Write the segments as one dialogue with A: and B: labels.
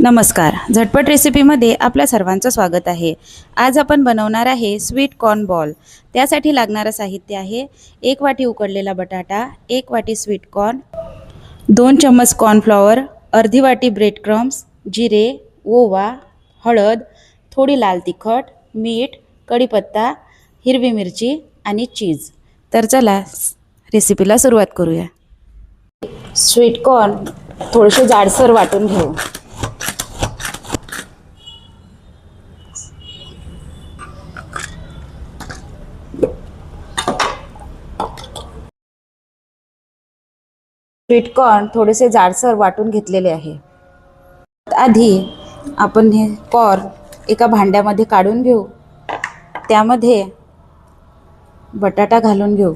A: नमस्कार. झटपट रेसिपीमध्ये आपल्या सर्वांचं स्वागत आहे. आज आपण बनवणार आहे स्वीट कॉर्न बॉल. त्यासाठी लागणारं साहित्य आहे 1 वाटी उकडलेला बटाटा, 1 वाटी स्वीट कॉर्न, 2 चम्मच कॉर्नफ्लॉवर, अर्धी वाटी ब्रेड क्रम्स, जिरे, ओवा, हळद, थोडी लाल तिखट, मीठ, कढीपत्ता, हिरवी मिरची आणि चीज. तर चला रेसिपीला सुरुवात करूया. स्वीट कॉर्न थोडेसे जाडसर वाटून घेऊ. स्वीट कॉर्न थोडेसे जाडसर वाटून घेतलेले आहे. आधी आपण हे कॉर्न एका भांड्यामध्ये काढून घेऊ. त्यामध्ये बटाटा घालून घेऊ.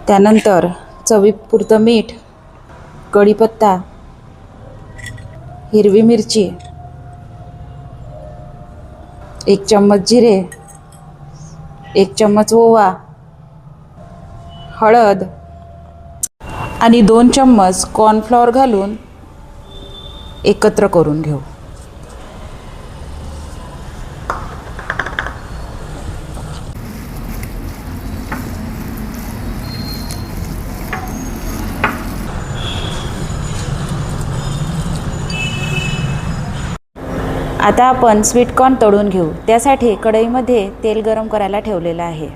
A: त्यानंतर चवीपुरतं मीठ, कढीपत्ता, हिरवी मिरची, 1 चम्मच जिरे, 1 चम्मच ओवा, हळद आणि 2 चम्मच कॉर्नफ्लॉवर घालून एकत्र करून घेऊ. आता आपण स्वीट कॉर्न तळून घेऊ. त्यासाठी कढईमध्ये तेल गरम करायला ठेवलेलं आहे.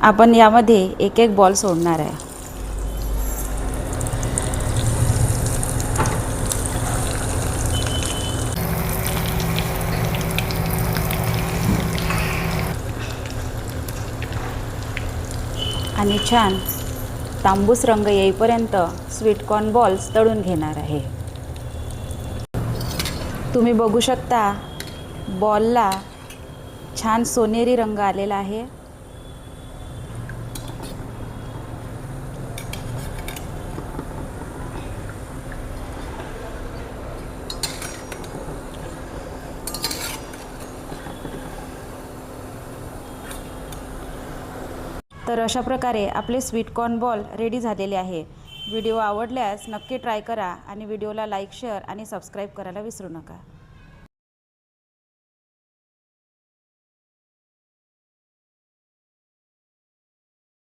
A: आपण यामध्ये एक एक बॉल सोडणार आहे. आणि छान तांबूस रंग येईपर्यंत स्वीट कॉर्न बॉल्स तळून घेणार आहे. तुम्ही बघू शकता बॉलला छान सोनेरी रंग आलेला आहे. तर अशा प्रकारे आपले स्वीट कॉर्न बॉल रेडी झालेले आहे. व्हिडिओ आवडल्यास नक्की ट्राय करा आणि व्हिडिओला लाईक, शेअर आणि सबस्क्राईब करायला विसरू नका.